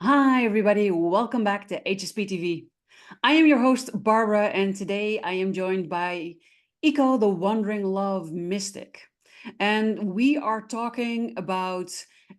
Hi, everybody. Welcome back to HSP TV. I am your host, Barbara, and today I am joined by Ico, the Wandering Love Mystic. And we are talking about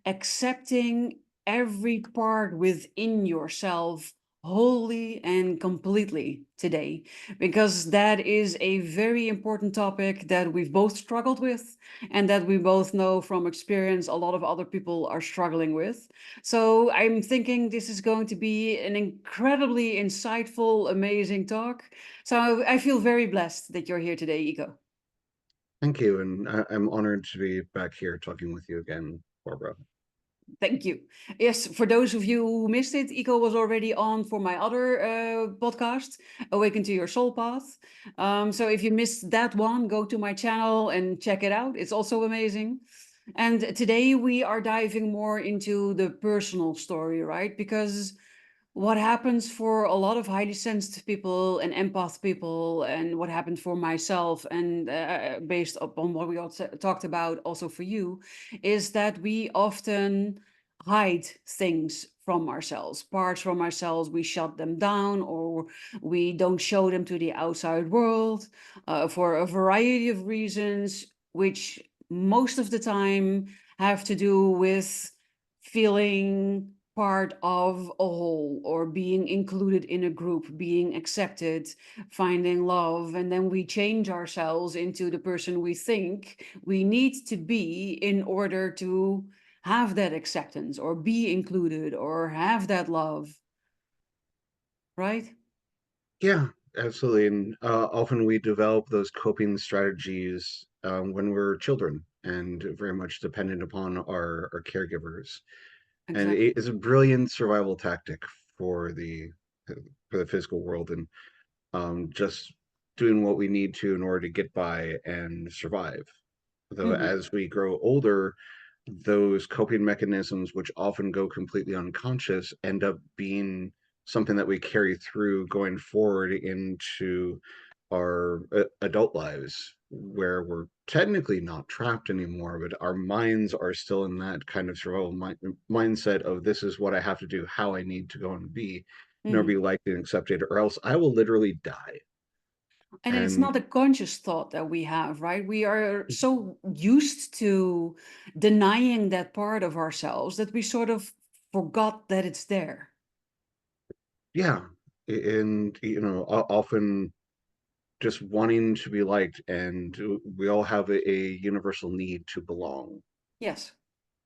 accepting every part within yourself wholly and completely today, because that is a very important topic that we've both struggled with and that we both know from experience a lot of other people are struggling with. So I'm thinking this is going to be an incredibly insightful, amazing talk. So I feel very blessed that you're here today, Ico. Thank you, and I'm honored to be back here talking with you again, Barbara. Thank you. Yes, for those of you who missed it, Ico was already on for my other podcast, Awaken to Your Soul Path. So if you missed that one, go to my channel and check it out. It's also amazing. And today we are diving more into the personal story, right? Because what happens for a lot of highly sensitive people and empath people, and what happened for myself, and based upon what we also talked about also for you, is that we often hide things from ourselves, parts from ourselves. We shut them down, or we don't show them to the outside world for a variety of reasons, which most of the time have to do with feeling part of a whole, or being included in a group, being accepted, finding love. And then we change ourselves into the person we think we need to be in order to have that acceptance or be included or have that love, right? Yeah, absolutely. And often we develop those coping strategies when we're children and very much dependent upon our caregivers. And Exactly. it is a brilliant survival tactic for the physical world, and just doing what we need to in order to get by and survive. Though Hmm. as we grow older, those coping mechanisms, which often go completely unconscious, end up being something that we carry through going forward into our adult lives, where we're technically not trapped anymore, but our minds are still in that kind of survival mindset of this is what I have to do, how I need to go and be in order to be Hmm. liked and accepted, or else I will literally die. And it's And not a conscious thought that we have, right? We are so used to denying that part of ourselves that we sort of forgot that it's there. yeah, and often just wanting to be liked, and we all have a universal need to belong. Yes.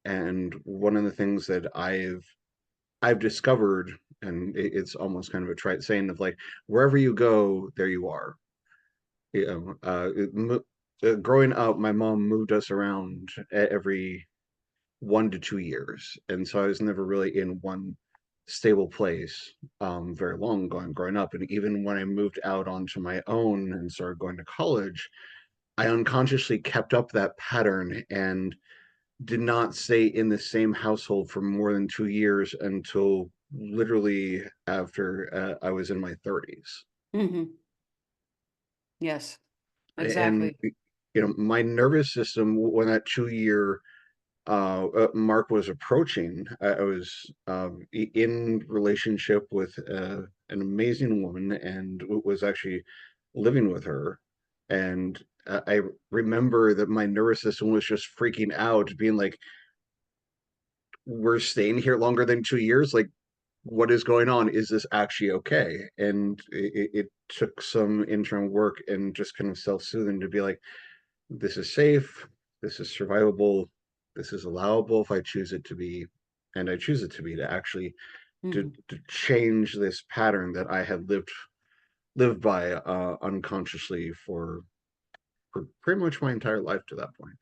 And one of the things that I've discovered, and it's almost kind of a trite saying of like, wherever you go, there you are. You know, growing up, my mom moved us around every 1 to 2 years, and so I was never really in one stable place very long growing up. And even when I moved out onto my own and started going to college, I unconsciously kept up that pattern and did not stay in the same household for more than 2 years until literally after I was in my 30s. Hmm. Yes, And, exactly. my nervous system, when that 2 year mark was approaching, I was in relationship with an amazing woman and was actually living with her. And I remember that my nervous system was just freaking out, being like, we're staying here longer than 2 years. Like, what is going on? Is this actually okay? And it took some internal work and just kind of self-soothing to be like, this is safe, this is survivable, this is allowable if I choose it to be, and I choose it to be, to actually Hmm. to change this pattern that I had lived by unconsciously for pretty much my entire life to that point.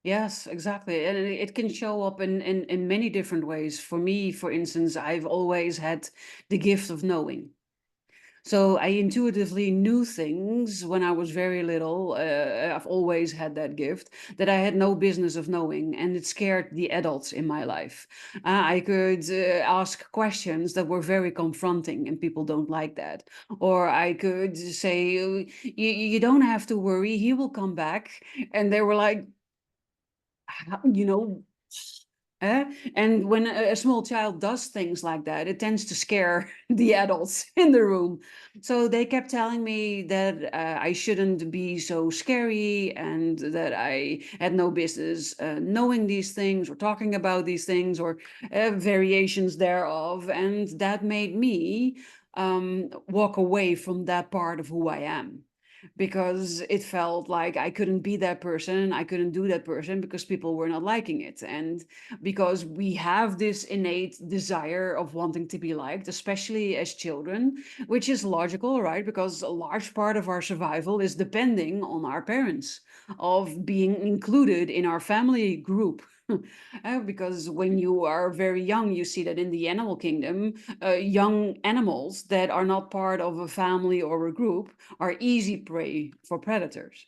Yes, exactly. And it can show up in many different ways. For me, for instance, I've always had the gift of knowing. So I intuitively knew things when I was very little. I've always had that gift that I had no business of knowing, and it scared the adults in my life. I could ask questions that were very confronting, and people don't like that. Or I could say, You don't have to worry, he will come back." And they were like, "How- you know, Eh? And when a small child does things like that, it tends to scare the adults in the room. So they kept telling me that I shouldn't be so scary and that I had no business knowing these things or talking about these things or variations thereof. And that made me walk away from that part of who I am, because it felt like I couldn't be that person, I couldn't do that person because people were not liking it. And because we have this innate desire of wanting to be liked, especially as children, which is logical, right? Because a large part of our survival is depending on our parents, of being included in our family group. Because when you are very young, you see that in the animal kingdom, young animals that are not part of a family or a group are easy prey for predators.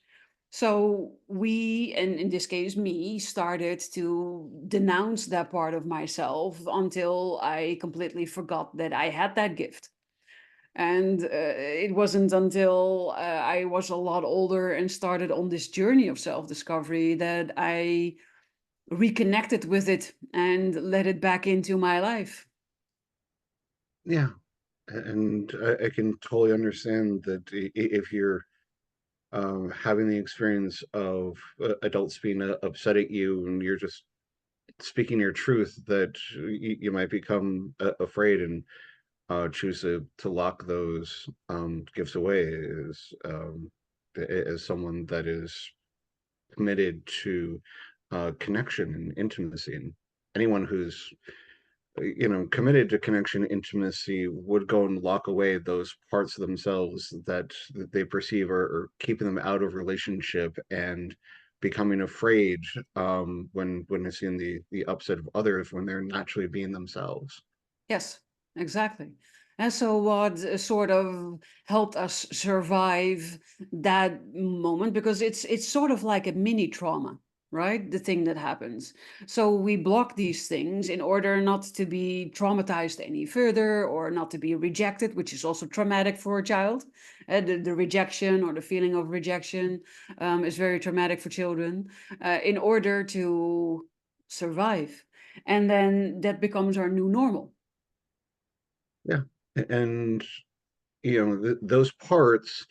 So we, and in this case me, started to denounce that part of myself until I completely forgot that I had that gift. And it wasn't until I was a lot older and started on this journey of self-discovery that I reconnected with it and let it back into my life. Yeah, and I can totally understand that if you're having the experience of adults being upset at you and you're just speaking your truth, that you might become afraid and choose to lock those gifts away as someone that is committed to connection and intimacy. And anyone who's committed to connection intimacy would go and lock away those parts of themselves that they perceive are keeping them out of relationship and becoming afraid when they're seeing the upset of others when they're naturally being themselves. Yes, exactly. And so what sort of helped us survive that moment, because it's sort of like a mini trauma, right? The thing that happens. So we block these things in order not to be traumatized any further or not to be rejected, which is also traumatic for a child. The rejection or the feeling of rejection is very traumatic for children, in order to survive. And then that becomes our new normal. Yeah, and those parts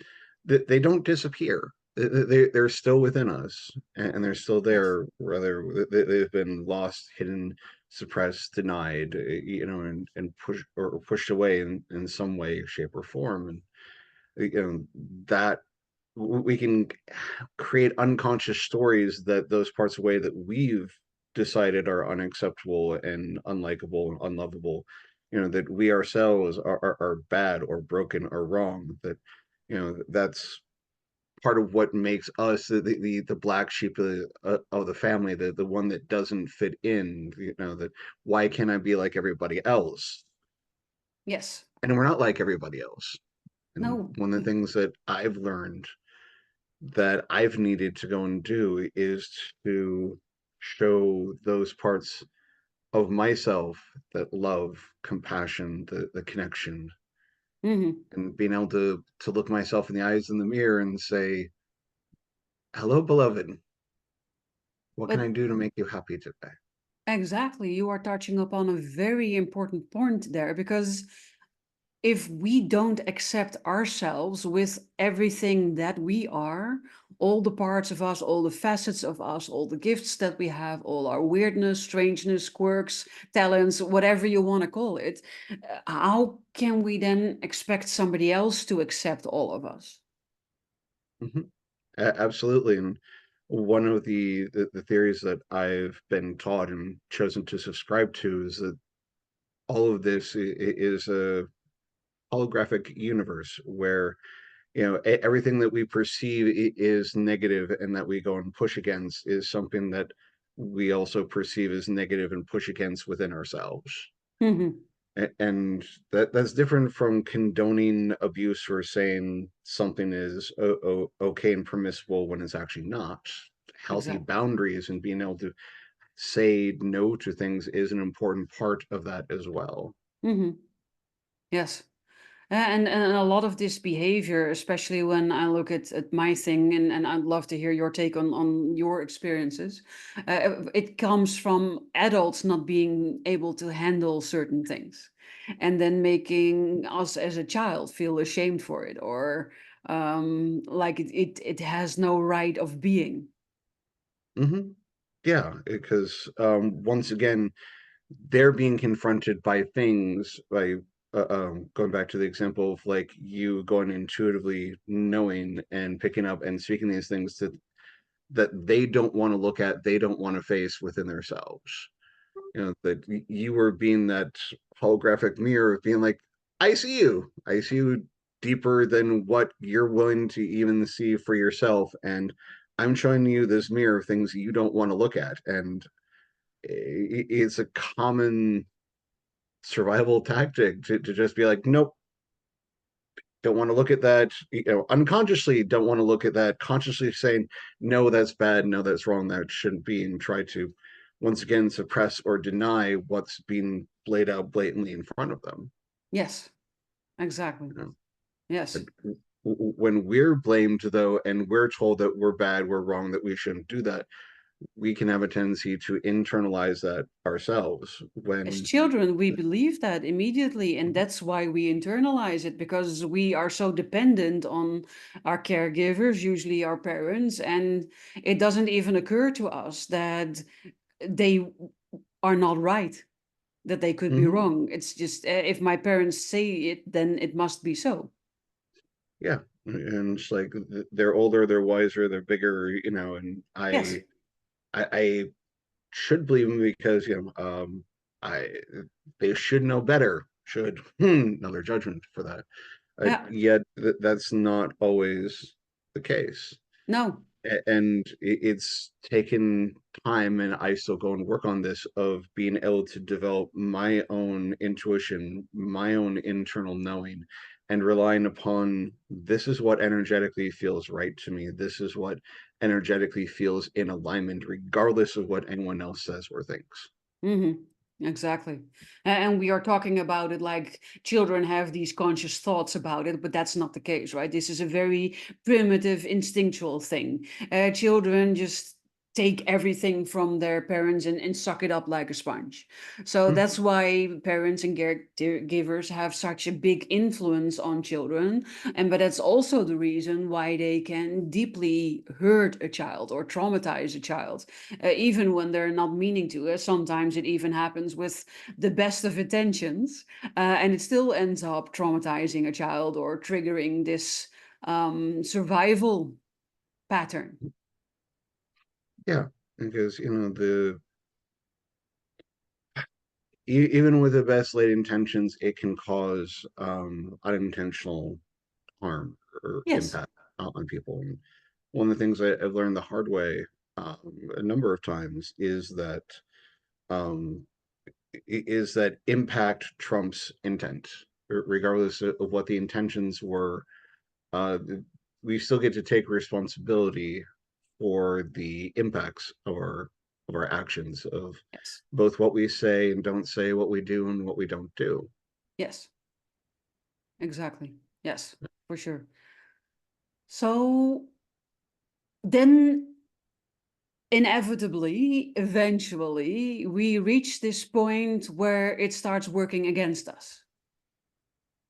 that they don't disappear. They're still within us, and they're still Yes. there, whether they've been lost, hidden, suppressed, denied, and pushed away in some way, shape, or form. And that we can create unconscious stories that those parts away that we've decided are unacceptable and unlikable and unlovable, that we ourselves are bad or broken or wrong, that that's part of what makes us the black sheep of the family, the one that doesn't fit in, that why can't I be like everybody else? Yes. And we're not like everybody else. And No. one of the things that I've learned that I've needed to go and do is to show those parts of myself, that love, compassion, the connection, Mhm. and being able to look myself in the eyes in the mirror and say, "Hello, beloved. What can But I do to make you happy today?" exactly, you are touching upon a very important point there, because if we don't accept ourselves with everything that we are, all the parts of us, all the facets of us, all the gifts that we have, all our weirdness, strangeness, quirks, talents, whatever you want to call it, how can we then expect somebody else to accept all of us? Mhm. Absolutely. And one of the theories that I've been taught and chosen to subscribe to is that all of this is a holographic universe where everything that we perceive is negative and that we go and push against is something that we also perceive as negative and push against within ourselves. Mhm. And that's different from condoning abuse or saying something is okay and permissible when it's actually not. Healthy Exactly. boundaries and being able to say no to things is an important part of that as well. Mhm. Yes. And a lot of this behavior, especially when I look at my thing, and I'd love to hear your take on your experiences. It comes from adults not being able to handle certain things, and then making us as a child feel ashamed for it, or like it has no right of being. Hmm. Yeah, because once again, they're being confronted by things like going back to the example of like you going intuitively knowing and picking up and speaking these things that they don't want to look at, they don't want to face within themselves. You know, that you were being that holographic mirror of being like, I see you deeper than what you're willing to even see for yourself. And I'm showing you this mirror of things you don't want to look at. And it's a common survival tactic to just be like, nope, don't want to look at that. You know, unconsciously don't want to look at that. Consciously saying, no, that's bad, no, that's wrong, that shouldn't be, and try to once again suppress or deny what's being laid out blatantly in front of them. Yes, exactly. You Yes. know, when we're blamed though, and we're told that we're bad, we're wrong, that we shouldn't do that, we can have a tendency to internalize that ourselves As when children, we believe that immediately, and that's why we internalize it, because we are so dependent on our caregivers, usually our parents, and it doesn't even occur to us that they are not right, that they could be Mhm. wrong. It's just if my parents say it, then it must be so. Yeah, and it's like they're older, they're wiser, they're bigger, you know, and Yes. I should believe them because I they should know better. Should another judgment for that. Yeah. Yet that's not always the case. No. And it's taken time, and I still go and work on this of being able to develop my own intuition, my own internal knowing, and relying upon this is what energetically feels right to me. This is what energetically feels in alignment, regardless of what anyone else says or thinks. Exactly. And we are talking about it like children have these conscious thoughts about it, but that's not the case, right? This is a very primitive, instinctual thing. Children just take everything from their parents and suck it up like a sponge. So Mhm. that's why parents and caregivers have such a big influence on children. And but that's also the reason why they can deeply hurt a child or traumatize a child, even when they're not meaning to. Sometimes it even happens with the best of intentions, and it still ends up traumatizing a child or triggering this survival pattern. Yeah, because even with the best laid intentions, it can cause unintentional harm or Yes. impact on people. And one of the things I've learned the hard way a number of times um, is that impact trumps intent, regardless of what the intentions were. Uh, we still get to take responsibility for the impacts of our actions, of Yes. both what we say and don't say, what we do and what we don't do. Yes. Exactly. Yes. For sure. So then, inevitably, eventually, we reach this point where it starts working against us.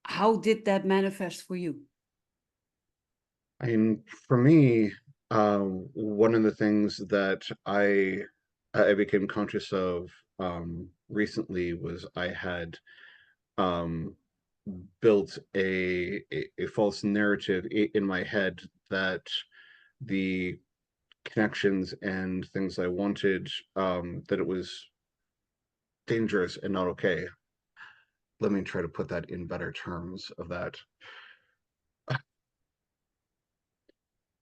How did that manifest for you? I mean, for me, one of the things that I became conscious of recently was I had um, built a false narrative in my head that the connections and things I wanted, that it was dangerous and not okay. Let me try to put that in better terms of that.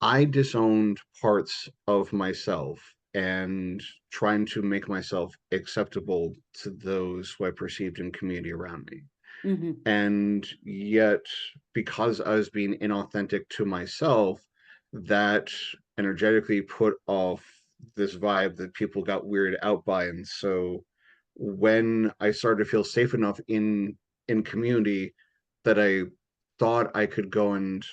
I disowned parts of myself and trying to make myself acceptable to those who I perceived in community around me. Hmm. And yet, because I was being inauthentic to myself, that energetically put off this vibe that people got weirded out by. And so when I started to feel safe enough in community that I thought I could go and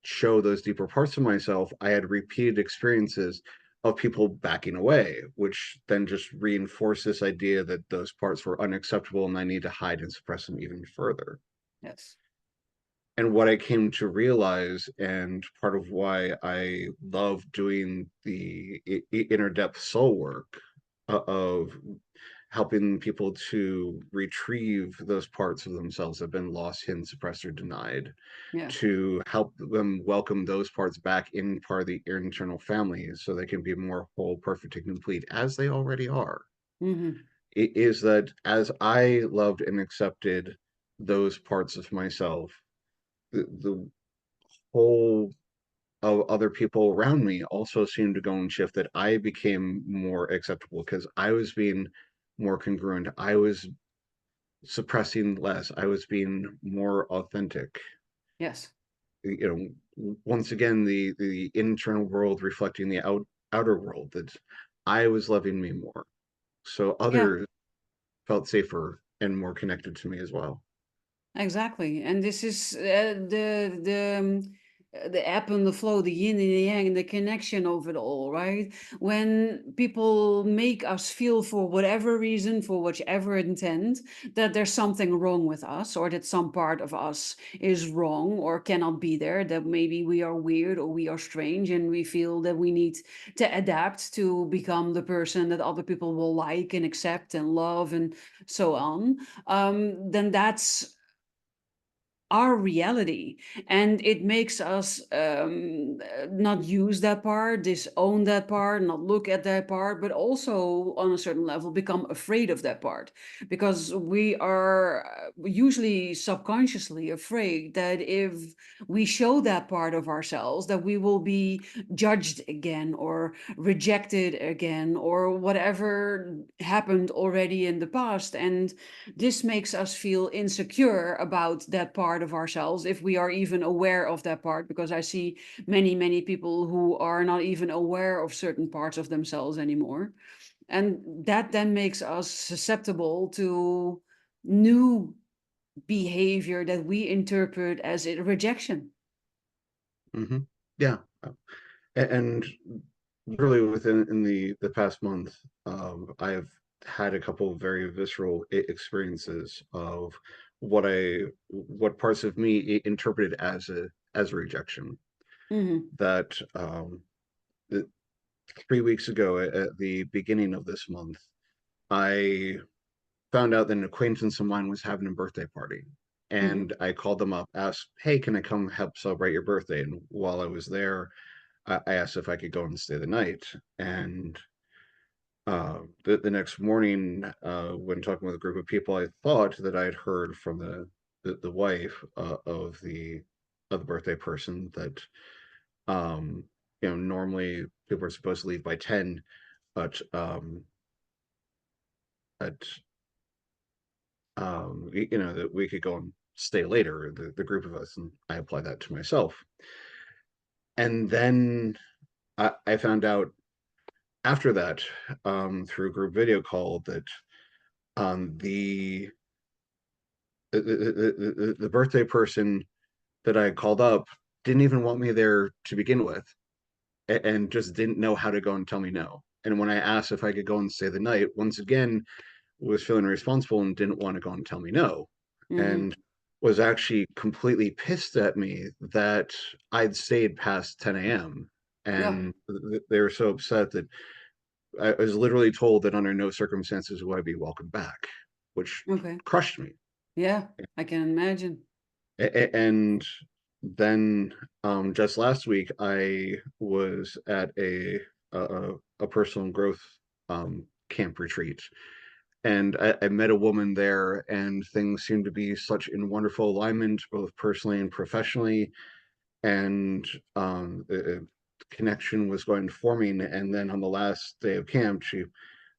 show those deeper parts of myself, I had repeated experiences of people backing away, which then just reinforced this idea that those parts were unacceptable and I need to hide and suppress them even further. Yes. And what I came to realize, and part of why I love doing the inner depth soul work of helping people to retrieve those parts of themselves that have been lost, hidden, suppressed, or denied, Yeah. to help them welcome those parts back in part of the internal family so they can be more whole, perfect, and complete as they already are. Mm-hmm. It is that as I loved and accepted those parts of myself, the whole of other people around me also seemed to go and shift, that I became more acceptable because I was being more congruent. I was suppressing less. I was being more authentic. Yes. Once again, the internal world reflecting the outer world, that I was loving me more. So Yeah. others felt safer and more connected to me as well. Exactly, and this is the ebb and the flow, the yin and the yang, the connection of it all, right? When people make us feel, for whatever reason, for whichever intent, that there's something wrong with us, or that some part of us is wrong or cannot be there, that maybe we are weird or we are strange, and we feel that we need to adapt to become the person that other people will like and accept and love and so on, then that's our reality, and it makes us not use that part, disown that part, not look at that part, but also on a certain level become afraid of that part, because we are usually subconsciously afraid that if we show that part of ourselves, that we will be judged again or rejected again or whatever happened already in the past, and this makes us feel insecure about that part of ourselves, if we are even aware of that part, because I see many, many people who are not even aware of certain parts of themselves anymore. And that then makes us susceptible to new behavior that we interpret as a rejection. Hmm. Yeah. And really within in the past month, I've had a couple of very visceral experiences of what parts of me interpreted as a rejection. Hmm. That th- 3 weeks ago, at the beginning of this month, I found out that an acquaintance of mine was having a birthday party. Hmm. And I called them up, asked, "Hey, can I come help celebrate your birthday?" And while I was there, I asked if I could go and stay the night. And the next morning, when talking with a group of people, I thought that I had heard from the wife of the birthday person that um, normally people are supposed to leave by 10, but that that we could go and stay later, the group of us, and I applied that to myself. And then I found out after that, through a group video call, that the birthday person that I had called up didn't even want me there to begin with, and just didn't know how to go and tell me no. And when I asked if I could go and stay the night, once again was feeling responsible and didn't want to go and tell me no, Hmm. and was actually completely pissed at me that I'd stayed past 10 a.m. Yeah. And they were so upset that I was literally told that under no circumstances would I be welcome back, which Okay. crushed me. Yeah, I can imagine. And then just last week, I was at a personal growth camp retreat, and I met a woman there, and things seemed to be such in wonderful alignment, both personally and professionally, and the connection was going forming. And then on the last day of camp, she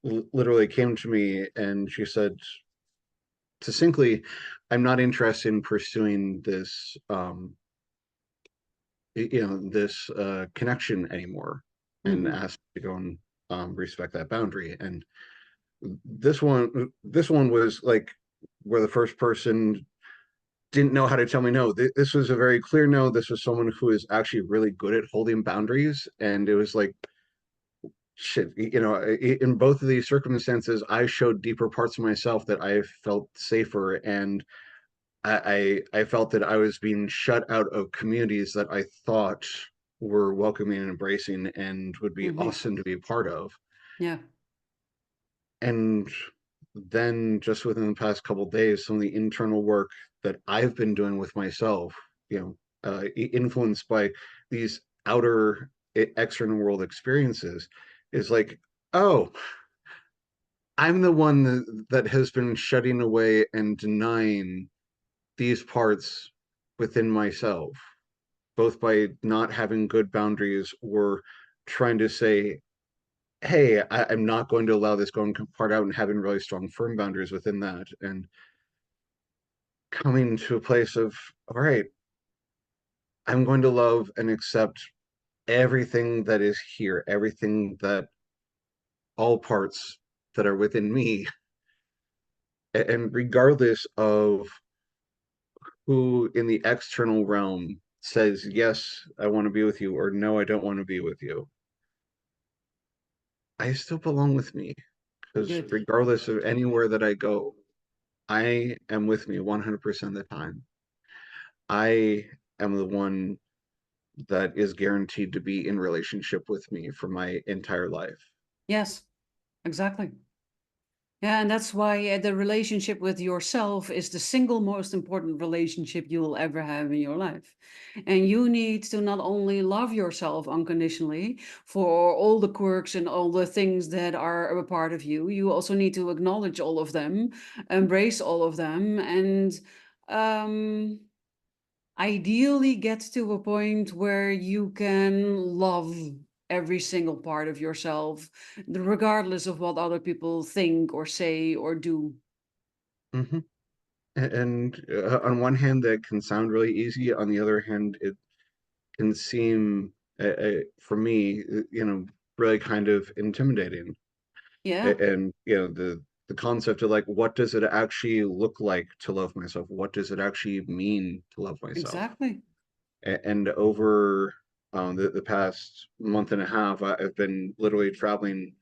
literally came to me and she said succinctly, "I'm not interested in pursuing this connection anymore," and Hmm. asked to go and respect that boundary. And this one was like, we're the first person didn't know how to tell me no. This was a very clear no. This was someone who is actually really good at holding boundaries. And it was like, shit, in both of these circumstances, I showed deeper parts of myself that I felt safer. And I felt that I was being shut out of communities that I thought were welcoming and embracing and would be Hmm. awesome to be a part of. Yeah. And then just within the past couple of days, some of the internal work that I've been doing with myself, influenced by these outer external world experiences, is like, oh, I'm the one that has been shutting away and denying these parts within myself, both by not having good boundaries or trying to say, hey, I'm not going to allow this going part out, and having really strong, firm boundaries within that. And coming to a place of, all right, I'm going to love and accept everything that is here, everything that all parts that are within me. And regardless of who in the external realm says, yes, I want to be with you, or no, I don't want to be with you, I still belong with me. Because Good. regardless of anywhere that I go, I am with me 100% of the time. I am the one that is guaranteed to be in relationship with me for my entire life. Yes, exactly. Yeah, and that's why the relationship with yourself is the single most important relationship you will ever have in your life. And you need to not only love yourself unconditionally for all the quirks and all the things that are a part of you, you also need to acknowledge all of them, embrace all of them, and um, ideally get to a point where you can love every single part of yourself, regardless of what other people think or say or do. Mm-hmm. And on one hand, that can sound really easy. On the other hand, it can seem, for me, really kind of intimidating. Yeah, And the concept of like, what does it actually look like to love myself? What does it actually mean to love myself? exactly. And over the past month and a half, I've been literally traveling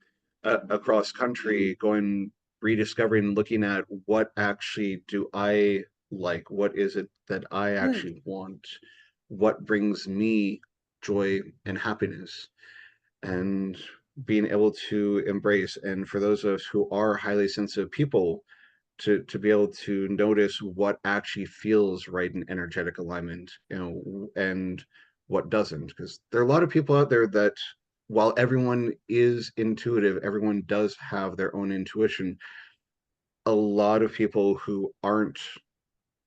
across country, going, rediscovering, looking at what actually do I like? What is it that I Good. actually want? What brings me joy and happiness? And being able to embrace. And for those of us who are highly sensitive people, to be able to notice what actually feels right in energetic alignment, and what doesn't. Because there are a lot of people out there that, while everyone is intuitive, everyone does have their own intuition. A lot of people who aren't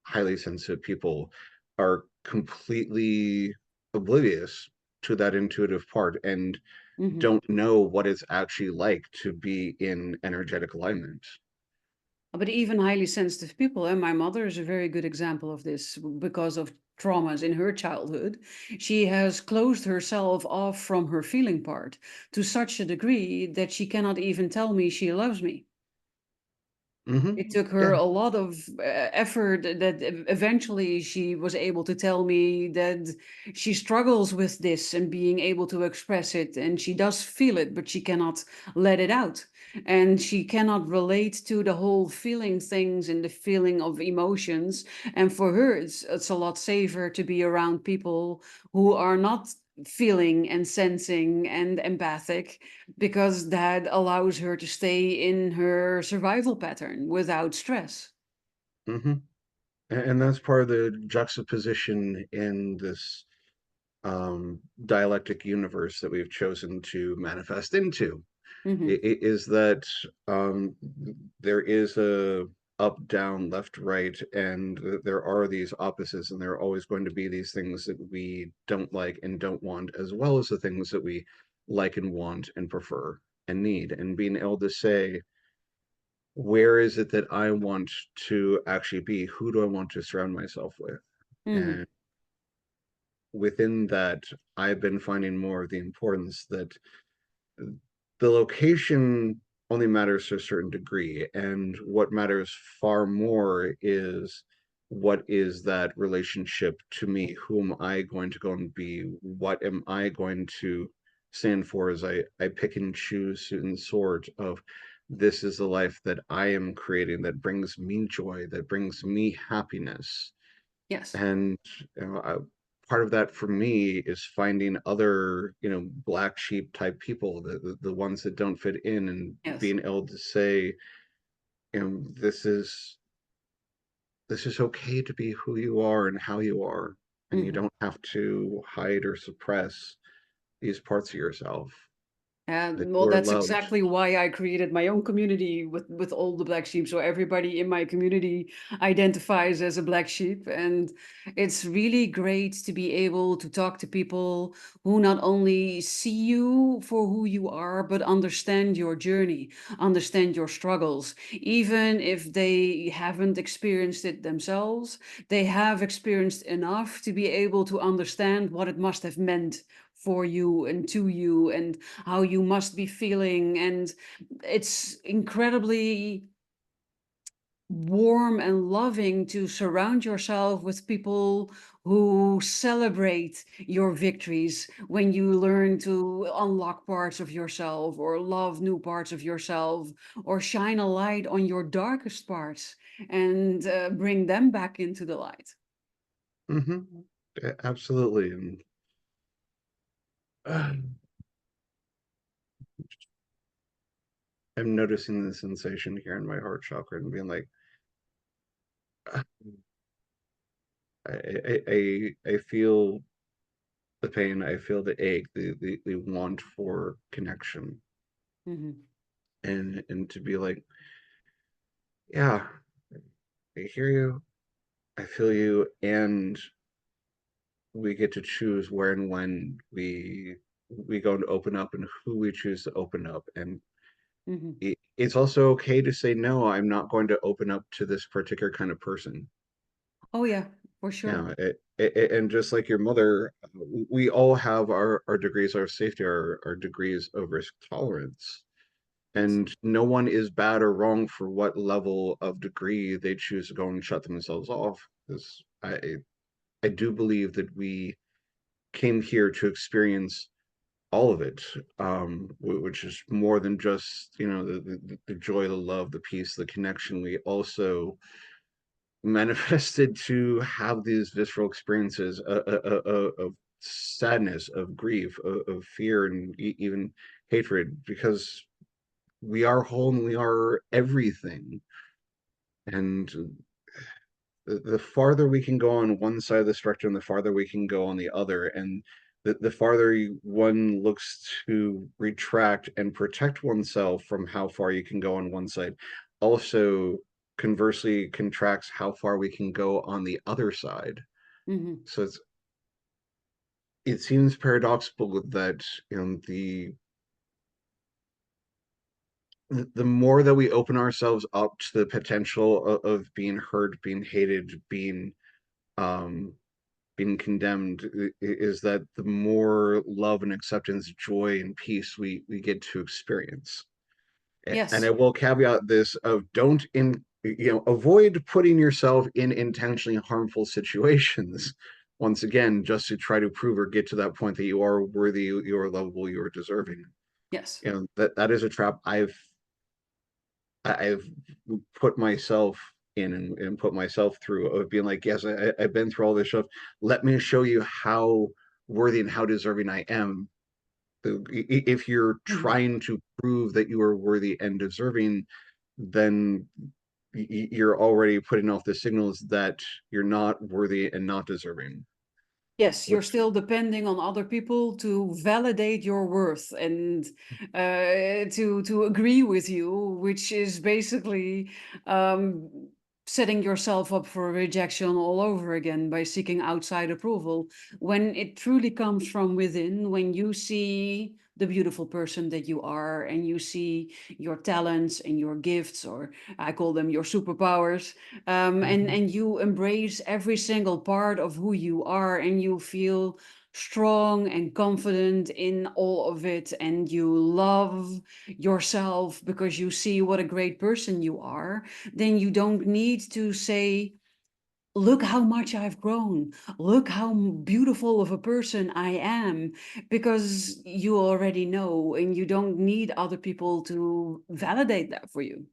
highly sensitive people are completely oblivious to that intuitive part and Hmm. don't know what it's actually like to be in energetic alignment. But even highly sensitive people, and my mother is a very good example of this because of traumas in her childhood. She has closed herself off from her feeling part to such a degree that she cannot even tell me she loves me. It took her Yeah. a lot of effort that eventually she was able to tell me that she struggles with this and being able to express it. And she does feel it, but she cannot let it out. And she cannot relate to the whole feeling things and the feeling of emotions. And for her, it's a lot safer to be around people who are not feeling and sensing and empathic, because that allows her to stay in her survival pattern without stress. hmm and that's part of the juxtaposition in this dialectic universe that we've chosen to manifest into. Hmm. Is that there is a up, down, left, right, and there are these opposites, and there are always going to be these things that we don't like and don't want, as well as the things that we like and want and prefer and need. And being able to say, where is it that I want to actually be? Who do I want to surround myself with? Hmm. And within that, I've been finding more of the importance that the location only matters to a certain degree. And what matters far more is what is that relationship to me? Who am I going to go and be? What am I going to stand for as I pick and choose and sort of this is the life that I am creating that brings me joy, that brings me happiness. Yes. And part of that for me is finding other, black sheep type people, the ones that don't fit in, and Yes. being able to say, this is okay to be who you are and how you are, and you Mhm. don't have to hide or suppress these parts of yourself, that And you well, are that's loved. exactly why I created my own community with all the black sheep. So everybody in my community identifies as a black sheep, and it's really great to be able to talk to people who not only see you for who you are, but understand your journey, understand your struggles. Even if they haven't experienced it themselves, they have experienced enough to be able to understand what it must have meant for you and to you, and how you must be feeling. And it's incredibly warm and loving to surround yourself with people who celebrate your victories when you learn to unlock parts of yourself, or love new parts of yourself, or shine a light on your darkest parts, and bring them back into the light. Hmm. Absolutely. And uh, I'm noticing the sensation here in my heart chakra and being like, uh, I feel the pain, I feel the ache, the want for connection, Hmm. and to be like, yeah, I hear you, I feel you, and we get to choose where and when we go and open up and who we choose to open up. And Hmm. it's also okay to say, no, I'm not going to open up to this particular kind of person. Oh yeah, for sure. Yeah, and just like your mother, we all have our degrees of safety, our degrees of risk tolerance. Yes. And no one is bad or wrong for what level of degree they choose to go and shut themselves off. Because I do believe that we came here to experience all of it, which is more than just, the joy, the love, the peace, the connection. We also manifested to have these visceral experiences of sadness, of grief, of fear, and even hatred, because we are whole and we are everything. And the farther we can go on one side of the spectrum, the farther we can go on the other. And the farther one looks to retract and protect oneself from how far you can go on one side, also conversely contracts how far we can go on the other side. Hmm. So it seems paradoxical that the more that we open ourselves up to the potential of being hurt, being hated, um, being condemned, is that the more love and acceptance, joy and peace we get to experience. And I Yes. will caveat this of don't avoid putting yourself in intentionally harmful situations once again, just to try to prove or get to that point that you are worthy, you are lovable, you are deserving. Yes. That is a trap I've put myself in, and put myself through, of being like, yes, I've been through all this stuff. Let me show you how worthy and how deserving I am. If you're Hmm. trying to prove that you are worthy and deserving, then you're already putting off the signals that you're not worthy and not deserving. Yes, you're Which, still depending on other people to validate your worth, and to agree with you, which is basically um, setting yourself up for rejection all over again by seeking outside approval. When it truly comes from within, when you see the beautiful person that you are, and you see your talents and your gifts, or I call them your superpowers, mhm. and you embrace every single part of who you are, and you feel strong and confident in all of it, and you love yourself because you see what a great person you are, then you don't need to say look how much I've grown. Look how beautiful of a person I am, because you already know and you don't need other people to validate that for you.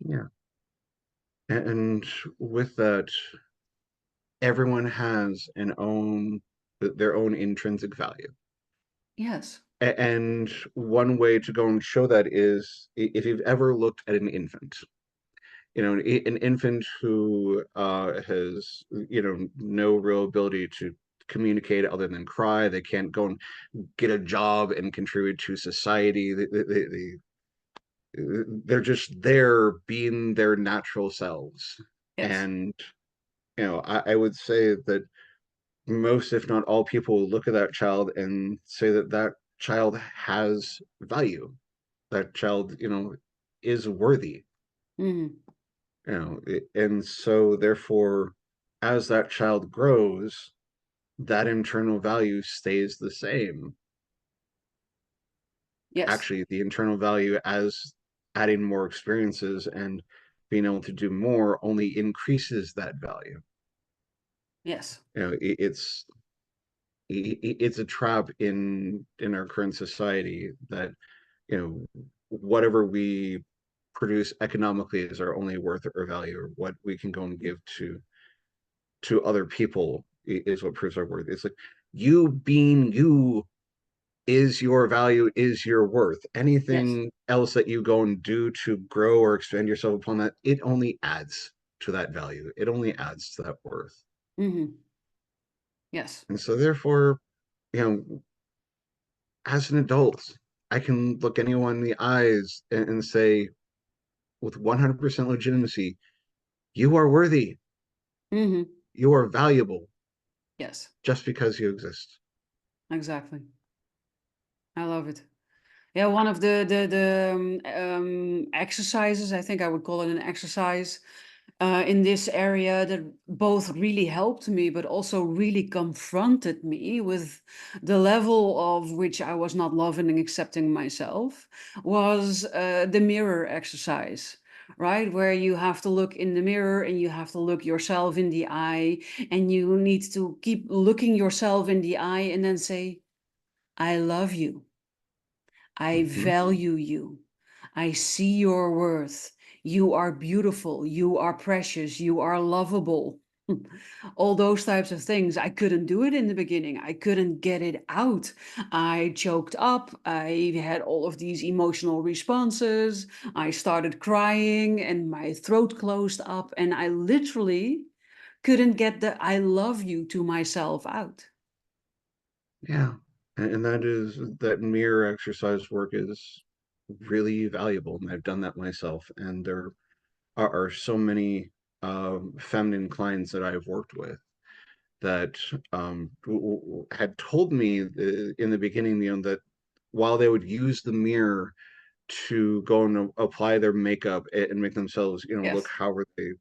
Yeah. And with that, everyone has their own intrinsic value. Yes. And one way to go and show that is if you've ever looked at an infant, an infant who has, no real ability to communicate other than cry. They can't go and get a job and contribute to society. They're just there being their natural selves. Yes. And, I would say that most, if not all, people look at that child and say that that child has value. That child, is worthy. Hmm. And so therefore, as that child grows, that internal value stays the same. Yes. Actually, the internal value, as adding more experiences and being able to do more, only increases that value. Yes. It's a trap in our current society that, whatever we produce economically is our only worth or value, or what we can go and give to other people is what proves our worth. It's like, you being you is your value, is your worth. Yes. Anything else that you go and do to grow or expand yourself upon that, it only adds to that value. It only adds to that worth. Hmm. Yes. And so therefore, you know, as an adult, I can look anyone in the eyes and say with 100% legitimacy, you are worthy. Hmm. You are valuable Yes. just because you exist. Exactly. I love it. Yeah, one of the exercises, I think I would call it an exercise, in this area that both really helped me, but also really confronted me with the level of which I was not loving and accepting myself, was the mirror exercise. Right, where you have to look in the mirror and you have to look yourself in the eye, and you need to keep looking yourself in the eye and then say, I love you. I Mhm. value you. I see your worth. You are beautiful. You are precious. You are lovable. All those types of things. I couldn't do it in the beginning. I couldn't get it out. I choked up. I had all of these emotional responses. I started crying and my throat closed up. And I literally couldn't get the I love you to myself out. Yeah. And that mirror exercise work is really valuable. And I've done that myself. And there are so many feminine clients that I've worked with that had told me in the beginning, that while they would use the mirror to go and apply their makeup and make themselves, look Yes. however they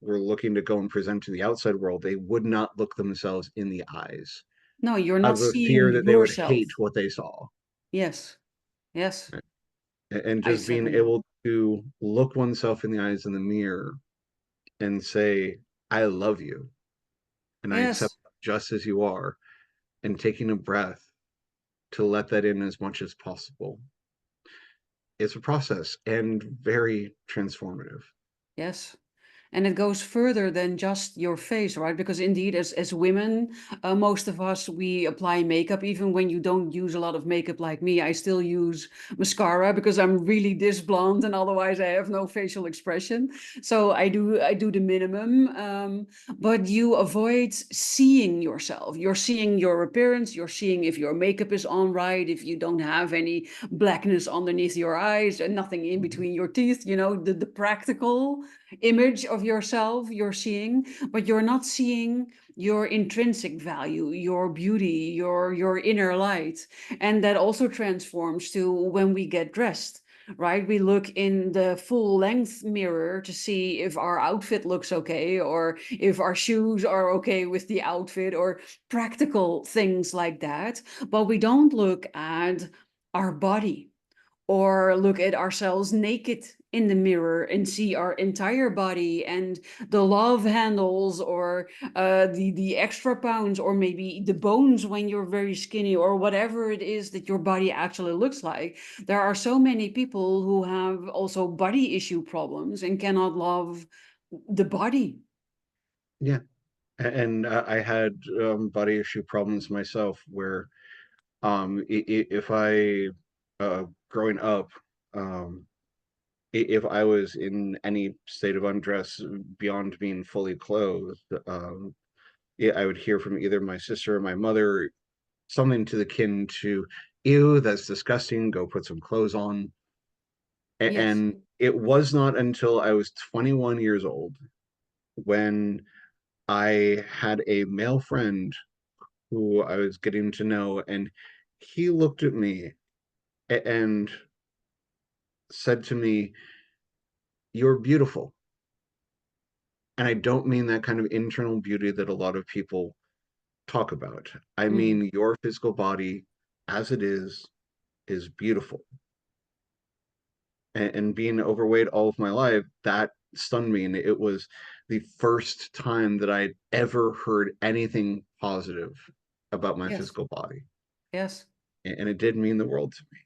were looking to go and present to the outside world, they would not look themselves in the eyes No, you're out not of a seeing fear that they would yourself. hate what they saw. Yes. Yes. And I just being second that. able to look oneself in the eyes in the mirror and say, I love you and I accept Yes. you just as you are, and taking a breath to let that in as much as possible. It's a process and very transformative. Yes. And it goes further than just your face, right? Because indeed, as women, most of us, we apply makeup. Even when you don't use a lot of makeup like me, I still use mascara because I'm really this blonde, and otherwise I have no facial expression. So I do the minimum. But you avoid seeing yourself. You're seeing your appearance. You're seeing if your makeup is on right, if you don't have any blackness underneath your eyes and nothing in between your teeth. The practical image of yourself you're seeing, but you're not seeing your intrinsic value, your beauty, your inner light. And that also transforms to when we get dressed, right? We look in the full length mirror to see if our outfit looks okay, or if our shoes are okay with the outfit, or practical things like that. But we don't look at our body, or look at ourselves naked in the mirror and see our entire body and the love handles, or the extra pounds, or maybe the bones when you're very skinny, or whatever it is that your body actually looks like. There are so many people who have also body issue problems and cannot love the body. Yeah. And I had body issue problems myself where if I growing up, um, if I was in any state of undress beyond being fully clothed, yeah, I would hear from either my sister or my mother something to the kin to, ew, that's disgusting, go put some clothes on. Yes. And it was not until I was 21 years old when I had a male friend who I was getting to know, and he looked at me and said to me, "You're beautiful." And I don't mean that kind of internal beauty that a lot of people talk about. I Mhm. mean, your physical body as it is beautiful. And being overweight all of my life, that stunned me. And it was the first time that I'd ever heard anything positive about my Yes. physical body. Yes. And it did mean the world to me.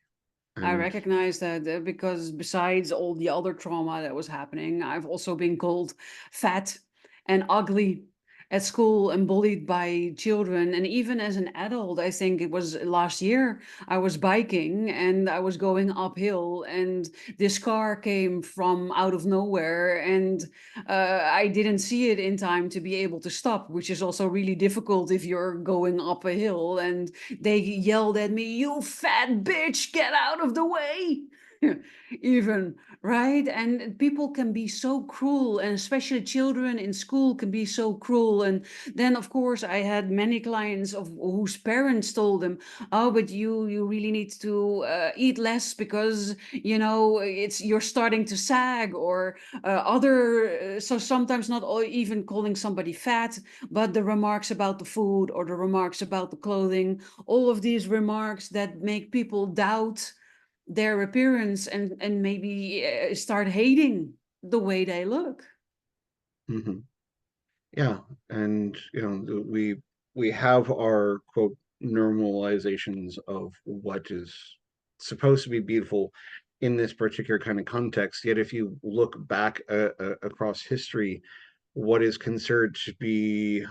I And recognize that, because besides all the other trauma that was happening, I've also been called fat and ugly at school and bullied by children. And even as an adult, I think it was last year, I was biking and I was going uphill, and this car came from out of nowhere. And I didn't see it in time to be able to stop, which is also really difficult if you're going up a hill. And they yelled at me, "You fat bitch, get out of the way." Even, right? And people can be so cruel, and especially children in school can be so cruel. And then, of course, I had many clients of whose parents told them, "Oh, but you really need to eat less because you're starting to sag," or so sometimes not even calling somebody fat, but the remarks about the food or the remarks about the clothing, all of these remarks that make people doubt their appearance, and maybe start hating the way they look. mhm. Yeah, and we have our quote normalizations of what is supposed to be beautiful in this particular kind of context. Yet, if you look back across history, what is considered to be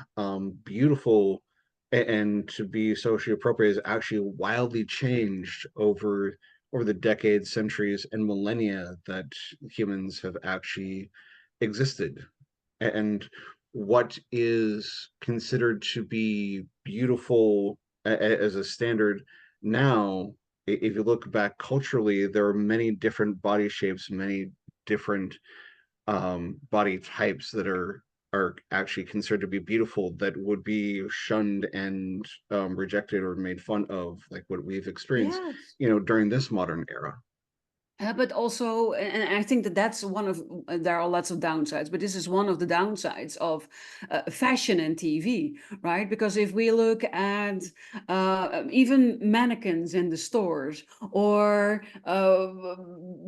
beautiful and to be socially appropriate is actually wildly changed over the decades, centuries, and millennia that humans have actually existed. And what is considered to be beautiful as a standard now, if you look back culturally, there are many different body shapes, many different body types that are actually considered to be beautiful that would be shunned and rejected or made fun of, like what we've experienced, Yes. during this modern era. But also, and I think that that's one of, there are lots of downsides, but this is one of the downsides of fashion and TV, right? Because if we look at even mannequins in the stores, or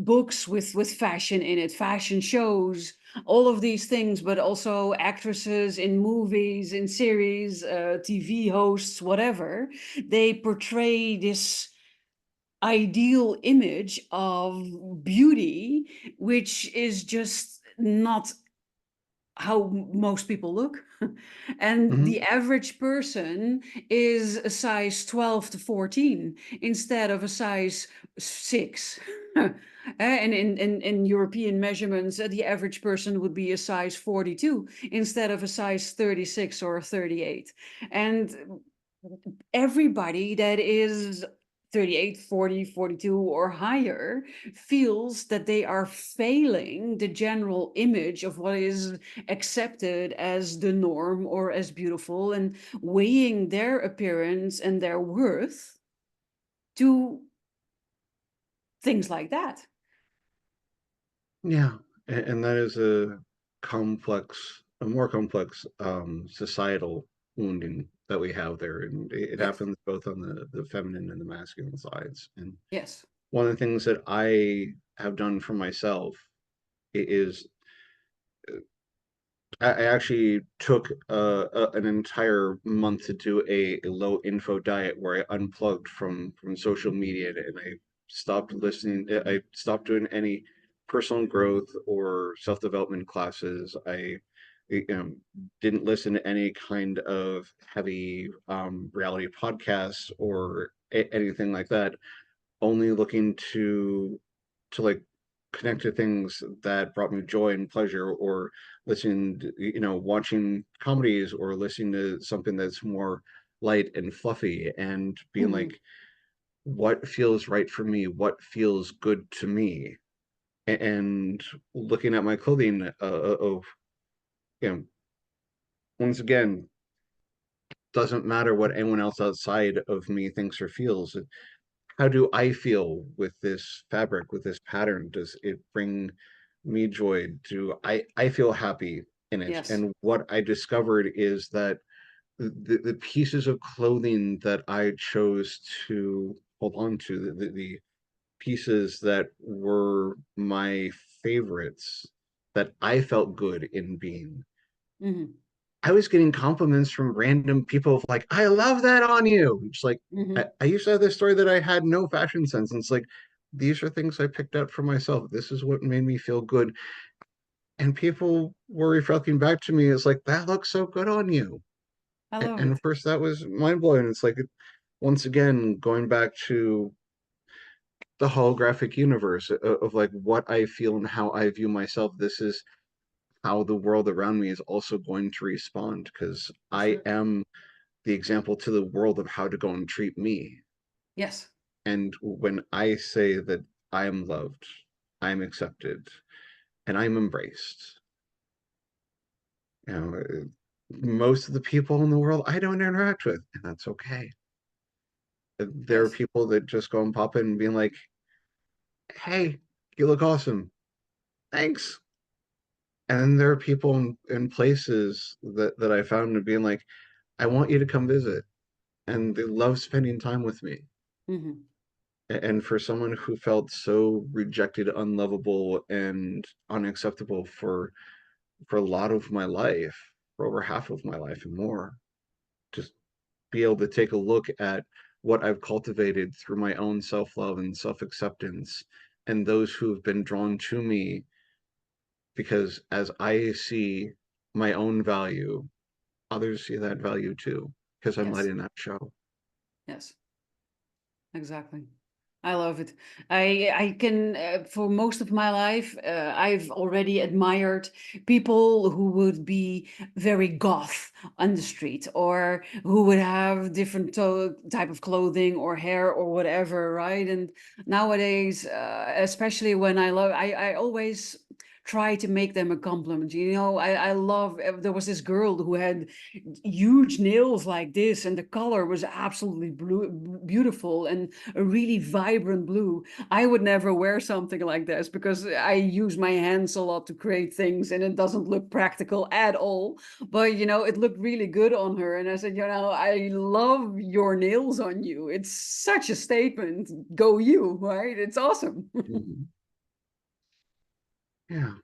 books with fashion in it, fashion shows, all of these things, but also actresses in movies, in series, TV hosts, whatever, they portray this ideal image of beauty, which is just not how most people look. And Hmm. the average person is a size 12 to 14 instead of a size 6. And in European measurements, the average person would be a size 42 instead of a size 36 or 38. And everybody that is 38, 40, 42, or higher feels that they are failing the general image of what is accepted as the norm or as beautiful, and weighing their appearance and their worth to things like that. Yeah, and that is a more complex societal wounding that we have there, and it Yes. happens both on the feminine and the masculine sides. And Yes. one of the things that I have done for myself is I actually took an entire month to do a low info diet where I unplugged from social media, and I stopped listening. I stopped doing any personal growth or self-development classes. I didn't listen to any kind of heavy reality podcasts or anything like that, only looking to like connect to things that brought me joy and pleasure, or listening to, watching comedies, or listening to something that's more light and fluffy, and being Hmm. like, what feels right for me, what feels good to me. And looking at my clothing, of, you know once again, doesn't matter what anyone else outside of me thinks or feels. How do I feel with this fabric, with this pattern? Does it bring me joy? Do I feel happy in it? Yes. And what I discovered is that the pieces of clothing that I chose to hold on to, the pieces that were my favorites, that I felt good in being, Hmm. I was getting compliments from random people of like, I love that on you. It's like, Hmm. I used to have this story that I had no fashion sense. And it's like, these are things I picked out for myself. This is what made me feel good. And people were reflecting back to me, it's like, that looks so good on you. I love And it. of course, that was mind blowing. It's like, once again, going back to the holographic universe of like what I feel and how I view myself. This is how the world around me is also going to respond, because That's I right. am the example to the world of how to go and treat me. Yes. And when I say that I am loved, I am accepted, and I'm embraced, you know, most of the people in the world I don't interact with, and that's okay. There are Yes. people that just go and pop in and being like, "Hey, you look awesome. Thanks." And then there are people in places that I found to being like, "I want you to come visit," and they love spending time with me. Hmm. And for someone who felt so rejected, unlovable, and unacceptable for a lot of my life, for over half of my life and more, just be able to take a look at what I've cultivated through my own self-love and self-acceptance, and those who have been drawn to me, because as I see my own value, others see that value too, because I'm Yes. letting that show. Yes. Exactly. I love it. I can for most of my life I've already admired people who would be very goth on the street, or who would have different type of clothing or hair or whatever, right? And nowadays, especially when I always try to make them a compliment. I love. There was this girl who had huge nails like this, and the color was absolutely beautiful, and a really vibrant blue. I would never wear something like this because I use my hands a lot to create things, and it doesn't look practical at all. But it looked really good on her, and I said, I love your nails on you. It's such a statement. Go you, right? It's awesome. Mhm. Yeah.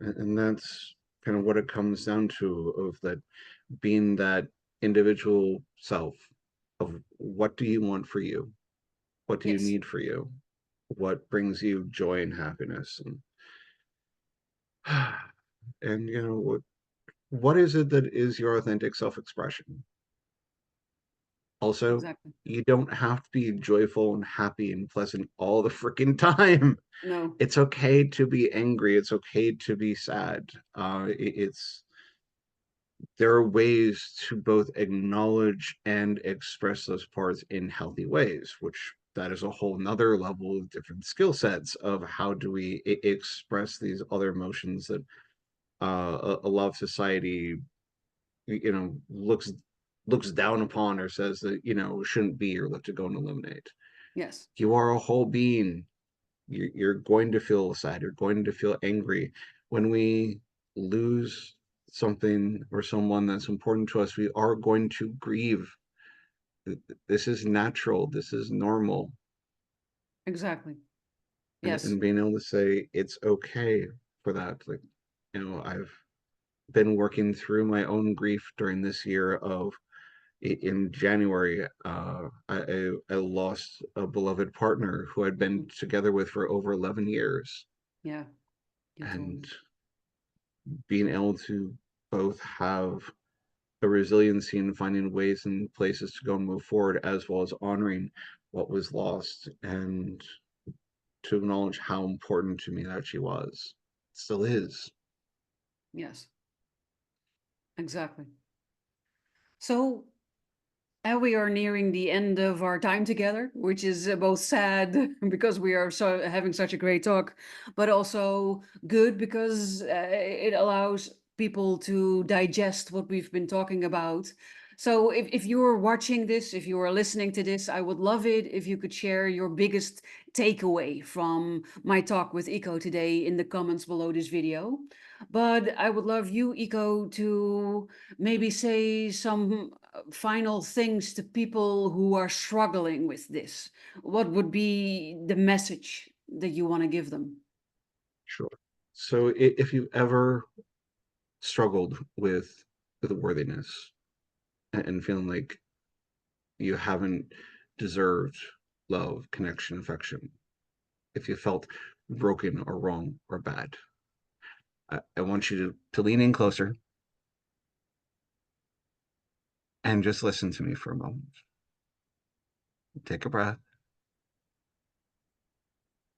And that's kind of what it comes down to, of that, being that individual self of what do you want for you? What do you Yes, need for you? What brings you joy and happiness? And what is it that is your authentic self-expression? Also, exactly. you don't have to be joyful and happy and pleasant all the freaking time. No. It's okay to be angry. It's okay to be sad. It's there are ways to both acknowledge and express those parts in healthy ways, which that is a whole nother level of different skill sets of how do we express these other emotions that a lot of society, looks down upon, or says that shouldn't be, or look to go and eliminate. Yes. You are a whole being. You're going to feel sad, you're going to feel angry. When we lose something or someone that's important to us, we are going to grieve. This is natural, this is normal. Exactly. and Yes. being able to say it's okay for that. Like, I've been working through my own grief during this year of in January, I lost a beloved partner who I'd been Mhm. together with for over 11 years. Yeah, you told And me. being able to both have a resiliency in finding ways and places to go and move forward, as well as honoring what was lost and to acknowledge how important to me that she was, still is. Yes, exactly. So, and we are nearing the end of our time together, which is both sad because we are so having such a great talk, but also good because it allows people to digest what we've been talking about. So if you are watching this, if you are listening to this, I would love it if you could share your biggest takeaway from my talk with Ico today in the comments below this video. But I would love you, Ico, to maybe say some final things to people who are struggling with this? What would be the message that you want to give them? Sure. So if you've ever struggled with worthiness and feeling like you haven't deserved love, connection, affection, if you felt broken or wrong or bad, I want you to lean in closer and just listen to me for a moment. Take a breath.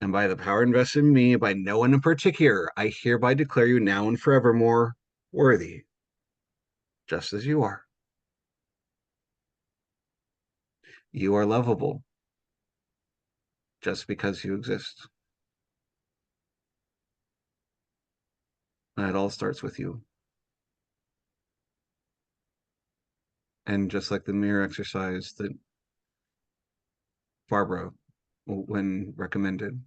And by the power invested in me, by no one in particular, I hereby declare you now and forevermore worthy, just as you are. You are lovable, just because you exist. And it all starts with you. And just like the mirror exercise that Barbara, when recommended,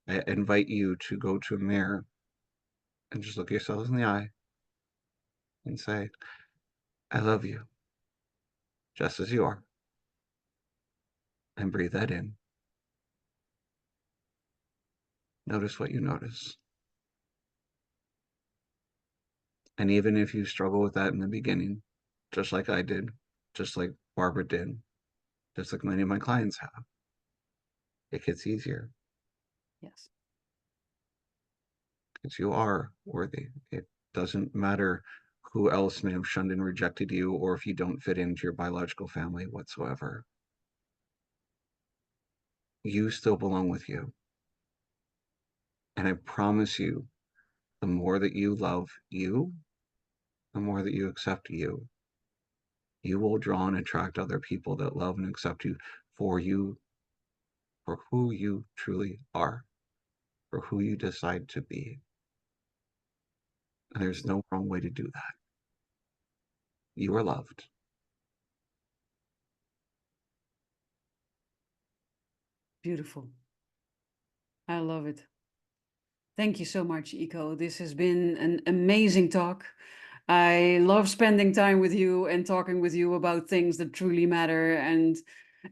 I invite you to go to a mirror and just look yourselves in the eye and say, I love you, just as you are. And breathe that in. Notice what you notice. And even if you struggle with that in the beginning, just like I did, just like Barbara did, just like many of my clients have, it gets easier Yes. because you are worthy. It doesn't matter who else may have shunned and rejected you, or if you don't fit into your biological family whatsoever. You still belong with you. And I promise you, the more that you love you, the more that you accept you, you will draw and attract other people that love and accept you, for who you truly are, for who you decide to be. And there's no wrong way to do that. You are loved. Beautiful. I love it. Thank you so much, Ico. This has been an amazing talk. I love spending time with you and talking with you about things that truly matter. And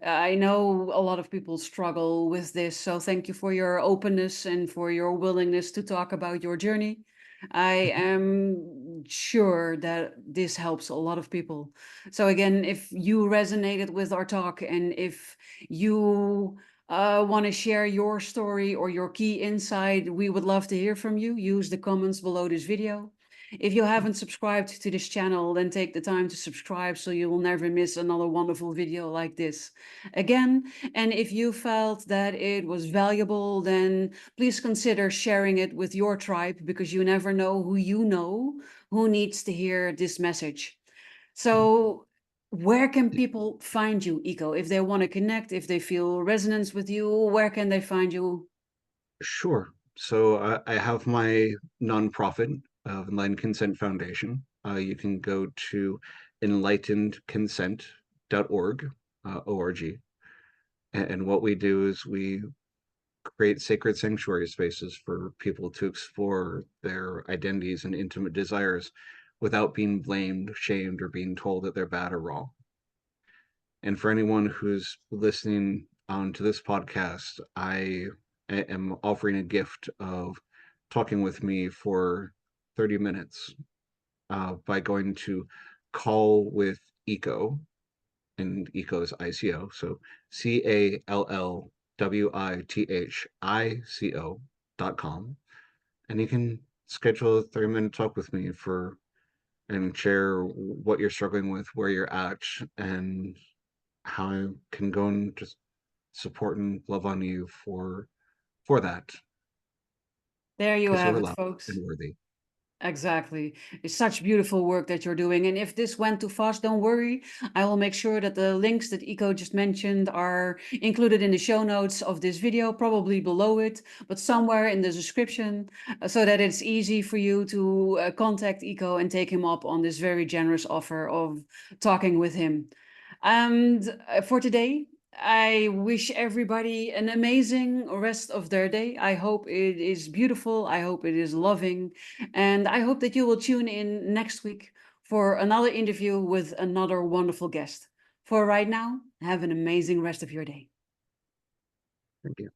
I know a lot of people struggle with this. So thank you for your openness and for your willingness to talk about your journey. I am sure that this helps a lot of people. So again, if you resonated with our talk and if you want to share your story or your key insight, we would love to hear from you. Use the comments below this video. If you haven't subscribed to this channel, then take the time to subscribe so you will never miss another wonderful video like this again. And if you felt that it was valuable, then please consider sharing it with your tribe because you never know who needs to hear this message. So where can people find you, Ico? If they want to connect, if they feel resonance with you, where can they find you? Sure. So I have my nonprofit of Enlightened Consent Foundation. You can go to enlightenedconsent.org, org. And what we do is we create sacred sanctuary spaces for people to explore their identities and intimate desires without being blamed, shamed, or being told that they're bad or wrong. And for anyone who's listening to this podcast, I am offering a gift of talking with me for 30 minutes by going to Call with Ico, and Ico is ICO, so CALLWITHICO.com, and you can schedule a 30-minute talk with me and share what you're struggling with, where you're at, and how I can go and just support and love on you for that, There you because you're have it, allowed folks. and worthy. Exactly. It's such beautiful work that you're doing. And if this went too fast, don't worry. I will make sure that the links that Ico just mentioned are included in the show notes of this video, probably below it, but somewhere in the description, so that it's easy for you to contact Ico and take him up on this very generous offer of talking with him. And for today, I wish everybody an amazing rest of their day. I hope it is beautiful. I hope it is loving. And I hope that you will tune in next week for another interview with another wonderful guest. For right now, have an amazing rest of your day. Thank you.